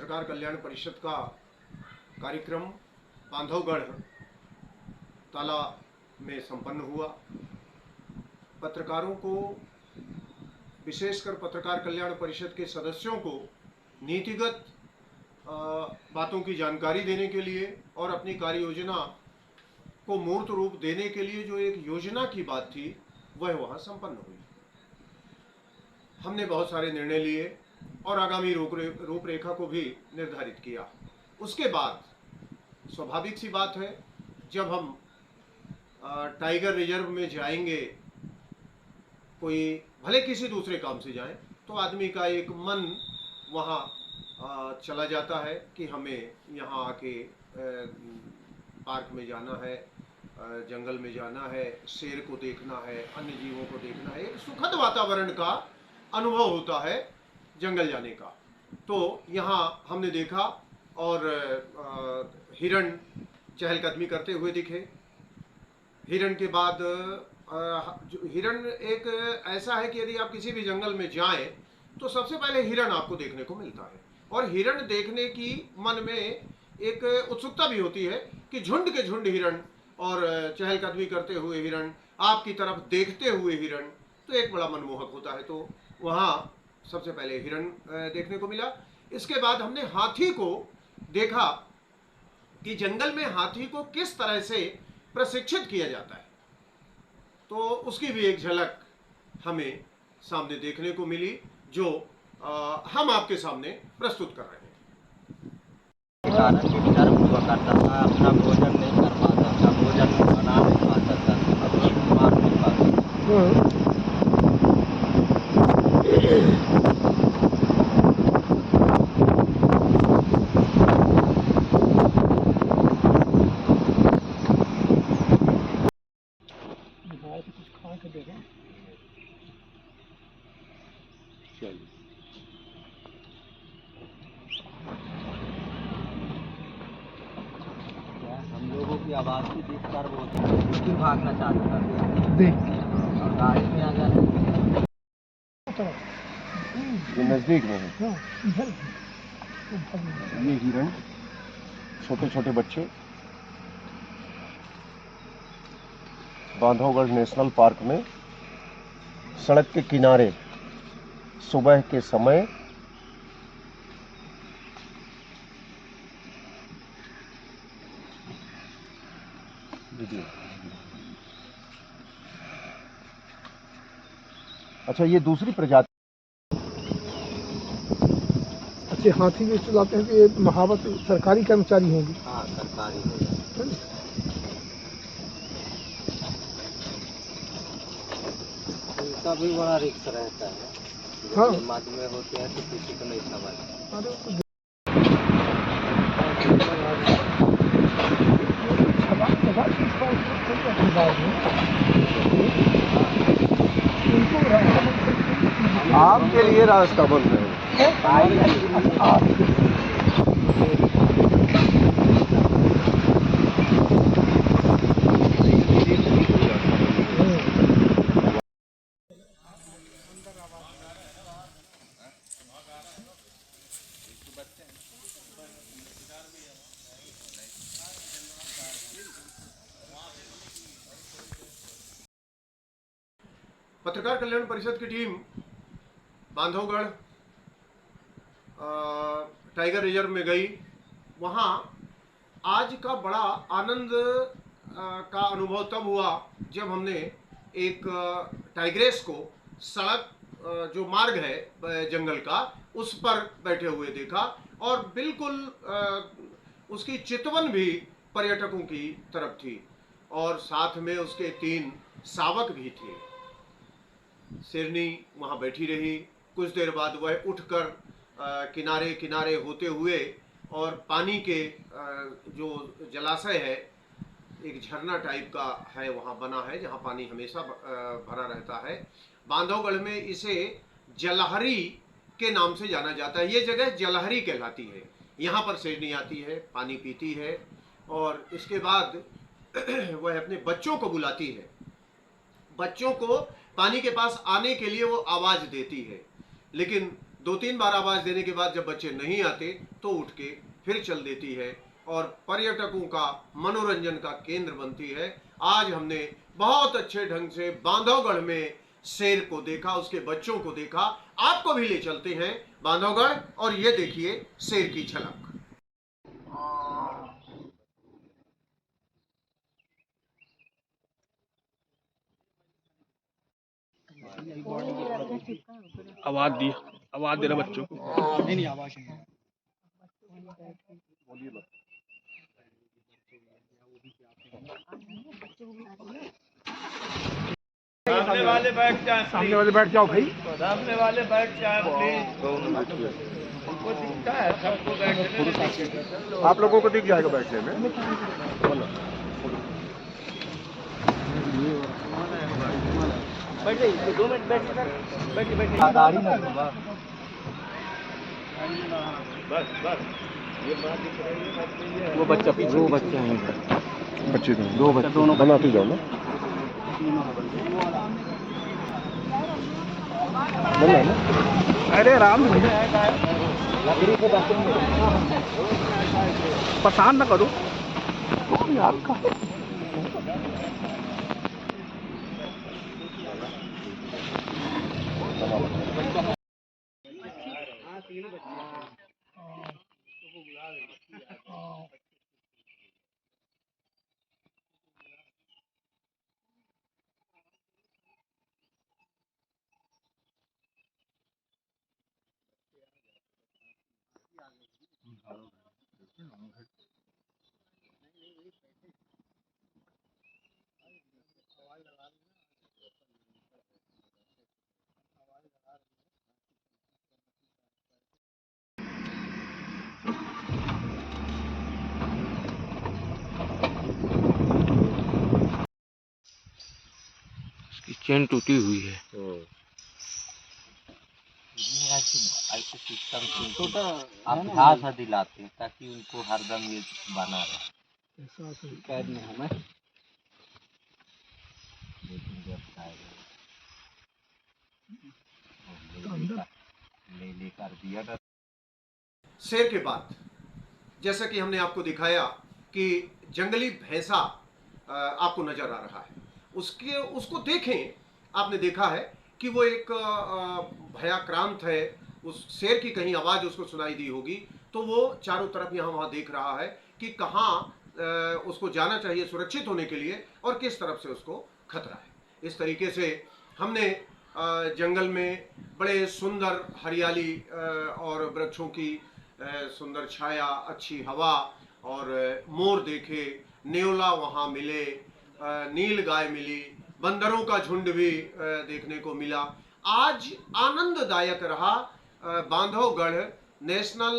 पत्रकार कल्याण परिषद का कार्यक्रम बांधवगढ़ ताला में संपन्न हुआ। पत्रकारों को, विशेषकर पत्रकार कल्याण परिषद के सदस्यों को नीतिगत बातों की जानकारी देने के लिए और अपनी कार्य योजना को मूर्त रूप देने के लिए जो एक योजना की बात थी वह वहाँ संपन्न हुई। हमने बहुत सारे निर्णय लिए और आगामी रूपरेखा को भी निर्धारित किया। उसके बाद स्वाभाविक सी बात है, जब हम टाइगर रिजर्व में जाएंगे, कोई भले किसी दूसरे काम से जाएं, तो आदमी का एक मन वहाँ चला जाता है कि हमें यहाँ आके पार्क में जाना है, जंगल में जाना है, शेर को देखना है, अन्य जीवों को देखना है। एक सुखद वातावरण का अनुभव होता है जंगल जाने का। तो यहाँ हमने देखा और हिरण चहलकदमी करते हुए दिखे। हिरण के बाद हिरण एक ऐसा है कि यदि आप किसी भी जंगल में जाएं तो सबसे पहले हिरण आपको देखने को मिलता है, और हिरण देखने की मन में एक उत्सुकता भी होती है कि झुंड के झुंड हिरण और चहलकदमी करते हुए हिरण, आपकी तरफ देखते हुए हिरण, तो एक बड़ा मनमोहक होता है। तो वहाँ सबसे पहले हिरण देखने को मिला। इसके बाद हमने हाथी को देखा कि जंगल में हाथी को किस तरह से प्रशिक्षित किया जाता है, तो उसकी भी एक झलक हमें सामने देखने को मिली, जो हम आपके सामने प्रस्तुत कर रहे हैं। कारण डिस्टर्ब हुआ करता था, अपना भोजन नहीं कर पाता था, भोजन बना नहीं पाता था, अपनी मार नहीं पाता। कुछ खा के देखें। चलिए, हम लोगों की आवाज़ की डिस्टर्ब होती है, क्यों भागना चालू कर दिया देख और गाड़ी में आ जाए। ये नजदीक में है। इधर ये हिरण, छोटे छोटे बच्चे बांधवगढ़ नेशनल पार्क में सड़क के किनारे सुबह के समय अच्छा, ये दूसरी प्रजाति। अच्छे हाथी भी चलाते हैं कि ये महावत सरकारी कर्मचारी होंगे। हाँ, सरकारी हो जाए। उनका भी बड़ा रिस्क रहता है। हाँ, मद में होते हैं तो किसी को नहीं समझ। आपके लिए रास्ता बंद है। पत्रकार कल्याण परिषद की टीम बांधवगढ़ टाइगर रिजर्व में गई। वहाँ आज का बड़ा आनंद का अनुभव तब हुआ जब हमने एक टाइग्रेस को सड़क जो मार्ग है जंगल का, उस पर बैठे हुए देखा, और बिल्कुल उसकी चितवन भी पर्यटकों की तरफ थी, और साथ में उसके 3 शावक भी थे। शेरनी वहाँ बैठी रही। कुछ देर बाद वह उठकर किनारे किनारे होते हुए और पानी के जो जलाशय है, एक झरना टाइप का है वहाँ बना है, जहाँ पानी हमेशा भरा रहता है। बांधवगढ़ में इसे जलहरी के नाम से जाना जाता है। ये जगह जलहरी कहलाती है। यहाँ पर शेरनी आती है, पानी पीती है, और इसके बाद वह अपने बच्चों को बुलाती है। बच्चों को पानी के पास आने के लिए वो आवाज देती है, लेकिन 2-3 बार आवाज देने के बाद जब बच्चे नहीं आते तो उठ के फिर चल देती है और पर्यटकों का मनोरंजन का केंद्र बनती है। आज हमने बहुत अच्छे ढंग से बांधवगढ़ में शेर को देखा, उसके बच्चों को देखा। आपको भी ले चलते हैं बांधवगढ़ और ये देखिए शेर की झलक। आवाज दे रहा बच्चों को। नहीं नहीं आवाज नहीं। सामने वाले बैठ जाए, सामने वाले बैठ जाओ भाई। सामने वाले बैठ जाए प्लीज। हमको दिखता है सबको बैठने। आप लोगों को दिख जाएगा बैठने में। बैठ जाइए, 2 मिनट बैठ सर। बैठिए बैठिए। गाड़ी में बस बस ये बात दिख रही है। वो बच्चा पीछे, वो बच्चे हैं, बच्चे दो बच्चे दोनों बनाते जाओ ना। अरे राम लकड़ी को परेशान ना करो आपका। चेन टूटी हुई है। ऐसे सिस्टम से अभ्यास दिलाते हैं ताकि उनको हरदम ये बना रहे। कैद में हमें ले लेकर दिया। शेर के बाद जैसा कि हमने आपको दिखाया कि जंगली भैंसा आपको नजर आ रहा है, उसको देखें। आपने देखा है कि वो एक भयाक्रांत है। उस शेर की कहीं आवाज उसको सुनाई दी होगी तो वो चारों तरफ यहाँ वहाँ देख रहा है कि कहाँ उसको जाना चाहिए सुरक्षित होने के लिए और किस तरफ से उसको खतरा है। इस तरीके से हमने जंगल में बड़े सुंदर हरियाली और वृक्षों की सुंदर छाया, अच्छी हवा और मोर देखे, नेवला वहाँ मिले, नील गाय मिली, बंदरों का झुंड भी देखने को मिला। आज आनंददायक रहा। बांधवगढ़ नेशनल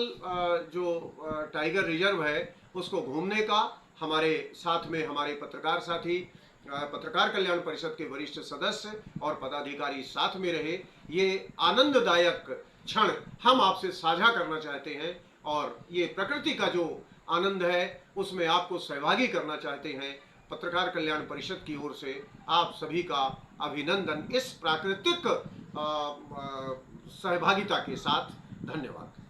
जो टाइगर रिजर्व है उसको घूमने का। हमारे साथ में हमारे पत्रकार साथी, पत्रकार कल्याण परिषद के वरिष्ठ सदस्य और पदाधिकारी साथ में रहे। ये आनंददायक क्षण हम आपसे साझा करना चाहते हैं और ये प्रकृति का जो आनंद है उसमें आपको सहभागी करना चाहते हैं। पत्रकार कल्याण परिषद की ओर से आप सभी का अभिनंदन इस प्राकृतिक सहभागिता के साथ। धन्यवाद।